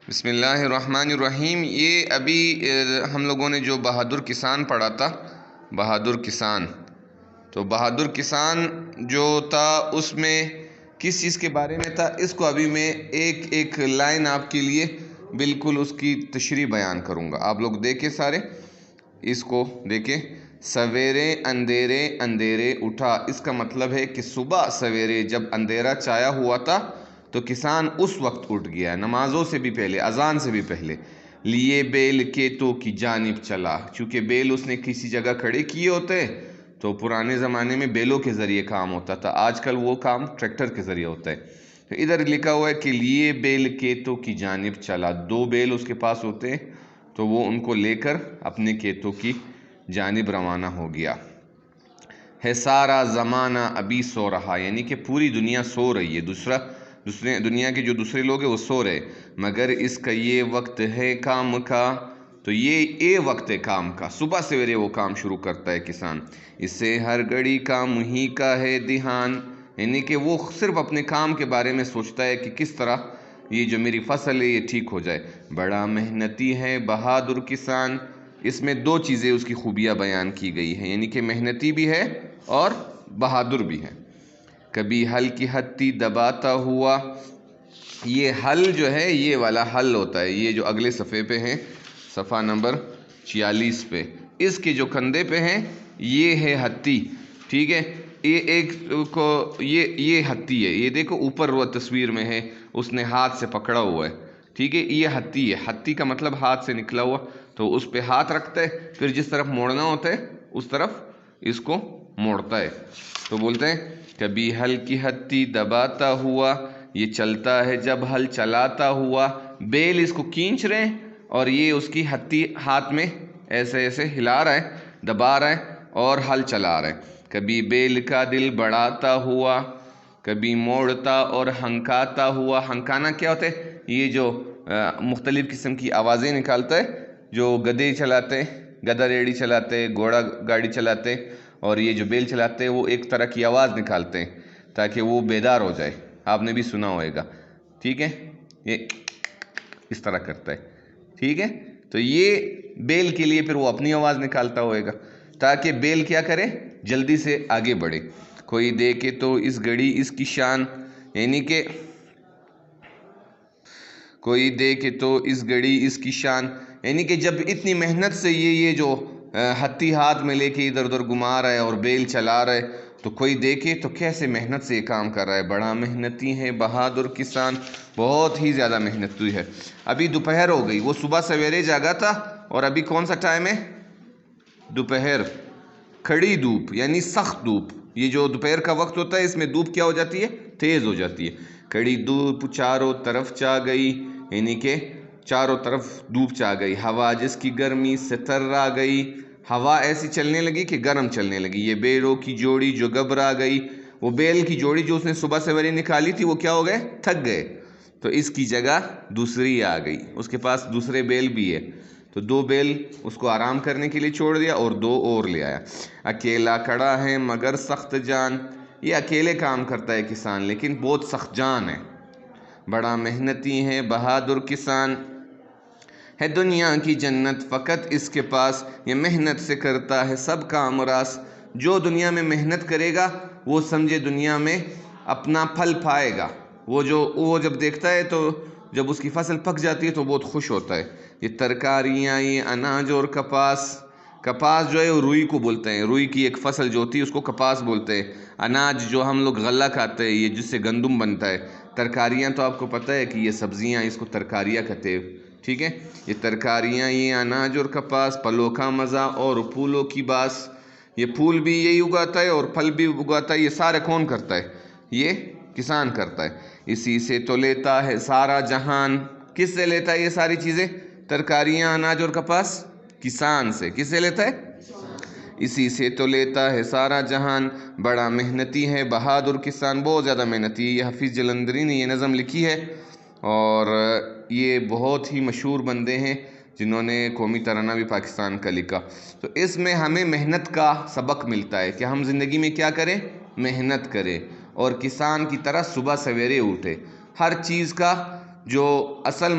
بسم اللہ الرحمن الرحیم۔ یہ ابھی ہم لوگوں نے جو بہادر کسان پڑھا تھا، بہادر کسان، تو بہادر کسان جو تھا اس میں کس چیز کے بارے میں تھا، اس کو ابھی میں ایک لائن آپ کے لیے بالکل اس کی تشریح بیان کروں گا۔ آپ لوگ دیکھیں، سارے اس کو دیکھیں۔ سویرے اندھیرے اندھیرے اٹھا، اس کا مطلب ہے کہ صبح سویرے جب اندھیرا چھایا ہوا تھا تو کسان اس وقت اٹھ گیا، نمازوں سے بھی پہلے، اذان سے بھی پہلے۔ لیے بیل کھیتوں کی جانب چلا، چونکہ بیل اس نے کسی جگہ کھڑے کیے ہوتے تو پرانے زمانے میں بیلوں کے ذریعے کام ہوتا تھا، آج کل وہ کام ٹریکٹر کے ذریعے ہوتا ہے۔ تو ادھر لکھا ہوا ہے کہ لیے بیل کھیتوں کی جانب چلا، دو بیل اس کے پاس ہوتے ہیں تو وہ ان کو لے کر اپنے کھیتوں کی جانب روانہ ہو گیا۔ ہے سارا زمانہ ابھی سو رہا، یعنی کہ پوری دنیا سو رہی ہے، دنیا کے جو دوسرے لوگ ہیں وہ سو رہے، مگر اس کا یہ وقت ہے کام کا، تو یہ وقت ہے کام کا، صبح سویرے وہ کام شروع کرتا ہے کسان۔ اس سے ہر گھڑی کام ہی کا ہے دھیان، یعنی کہ وہ صرف اپنے کام کے بارے میں سوچتا ہے کہ کس طرح یہ جو میری فصل ہے یہ ٹھیک ہو جائے۔ بڑا محنتی ہے بہادر کسان، اس میں دو چیزیں اس کی خوبیاں بیان کی گئی ہیں، یعنی کہ محنتی بھی ہے اور بہادر بھی ہے۔ کبھی حل کی ہتھی دباتا ہوا، یہ حل جو ہے یہ والا حل ہوتا ہے، یہ جو اگلے صفحے پہ ہے، صفحہ نمبر 46 پہ، اس کے جو کندھے پہ ہیں یہ ہے ہتھی، ٹھیک ہے۔ یہ ہتھی ہے، یہ دیکھو اوپر وہ تصویر میں ہے، اس نے ہاتھ سے پکڑا ہوا ہے، ٹھیک ہے، یہ ہتھی ہے۔ ہتھی کا مطلب ہاتھ سے نکلا ہوا، تو اس پہ ہاتھ رکھتا ہے، پھر جس طرف موڑنا ہوتا ہے اس طرف اس کو موڑتا ہے۔ تو بولتے ہیں کبھی حل کی ہتھی دباتا ہوا، یہ چلتا ہے جب حل چلاتا ہوا، بیل اس کو کھینچ رہے ہیں اور یہ اس کی ہتھی ہاتھ میں ایسے ایسے ہلا رہا ہے، دبا رہا ہے اور حل چلا رہا ہے۔ کبھی بیل کا دل بڑھاتا ہوا، کبھی موڑتا اور ہنکاتا ہوا۔ ہنکانا کیا ہوتا ہے؟ یہ جو مختلف قسم کی آوازیں نکالتا ہے، جو گدھے چلاتے ہیں، گدھا ریڑھی چلاتے، گھوڑا گاڑی چلاتے، اور یہ جو بیل چلاتے ہیں وہ ایک طرح کی آواز نکالتے ہیں تاکہ وہ بیدار ہو جائے، آپ نے بھی سنا ہوئے گا، ٹھیک ہے، یہ اس طرح کرتا ہے، ٹھیک ہے۔ تو یہ بیل کے لیے پھر وہ اپنی آواز نکالتا ہوئے گا تاکہ بیل کیا کرے، جلدی سے آگے بڑھے۔ کوئی دیکھے تو اس گھڑی اس کی شان، یعنی کہ کوئی دیکھے تو اس گھڑی اس کی شان، یعنی کہ جب اتنی محنت سے یہ جو ہتھی ہاتھ میں لے کے ادھر ادھر گھما رہا ہے اور بیل چلا رہا ہے، تو کوئی دیکھے تو کیسے محنت سے یہ کام کر رہا ہے۔ بڑا محنتی ہے بہادر کسان، بہت ہی زیادہ محنتی ہے۔ ابھی دوپہر ہو گئی، وہ صبح سویرے جاگا تھا اور ابھی کون سا ٹائم ہے؟ دوپہر، کھڑی دھوپ یعنی سخت دھوپ۔ یہ جو دوپہر کا وقت ہوتا ہے اس میں دھوپ کیا ہو جاتی ہے؟ تیز ہو جاتی ہے۔ کھڑی دھوپ چاروں طرف چا گئی، یعنی کہ چاروں طرف دھوپ چا گئی۔ ہوا جس کی گرمی سے تھرا گئی، ہوا ایسی چلنے لگی کہ گرم چلنے لگی۔ یہ بیلوں کی جوڑی جو گھبرا گئی، وہ بیل کی جوڑی جو اس نے صبح سویرے نکالی تھی وہ کیا ہو گئے؟ تھک گئے، تو اس کی جگہ دوسری آ گئی، اس کے پاس دوسرے بیل بھی ہے، تو دو بیل اس کو آرام کرنے کے لیے چھوڑ دیا اور دو اور لے آیا۔ اکیلا کھڑا ہے مگر سخت جان، یہ اکیلے کام کرتا ہے کسان لیکن بہت سخت جان ہے۔ بڑا محنتی ہے بہادر کسان، ہے دنیا کی جنت فقط اس کے پاس، یہ محنت سے کرتا ہے سب کام راس۔ جو دنیا میں محنت کرے گا وہ سمجھے دنیا میں اپنا پھل پائے گا، وہ جب دیکھتا ہے تو جب اس کی فصل پک جاتی ہے تو بہت خوش ہوتا ہے۔ یہ ترکاریاں، یہ اناج اور کپاس جو ہے وہ روئی کو بولتے ہیں، روئی کی ایک فصل جو ہوتی ہے اس کو کپاس بولتے ہیں۔ اناج جو ہم لوگ غلہ کھاتے ہیں، یہ جس سے گندم بنتا ہے۔ ترکاریاں تو آپ کو پتہ ہے کہ یہ سبزیاں، اس کو ترکاریاں کہتے ہیں، ٹھیک ہے۔ یہ ترکاریاں، یہ اناج اور کپاس، پھلوں کا مزہ اور پھولوں کی باس، یہ پھول بھی یہی اگاتا ہے اور پھل بھی اگاتا ہے، یہ سارے کون کرتا ہے؟ یہ کسان کرتا ہے۔ اسی سے تو لیتا ہے سارا جہان، کس سے لیتا ہے یہ ساری چیزیں؟ ترکاریاں، اناج اور کپاس، کسان سے۔ کس سے لیتا ہے؟ اسی سے تو لیتا ہے سارا جہان۔ بڑا محنتی ہے بہادر کسان، بہت زیادہ محنتی ہے۔ یہ حفیظ جلندری نے یہ نظم لکھی ہے اور یہ بہت ہی مشہور بندے ہیں جنہوں نے قومی ترانہ بھی پاکستان کا لکھا۔ تو اس میں ہمیں محنت کا سبق ملتا ہے کہ ہم زندگی میں کیا کریں؟ محنت کریں اور کسان کی طرح صبح سویرے اٹھے۔ ہر چیز کا جو اصل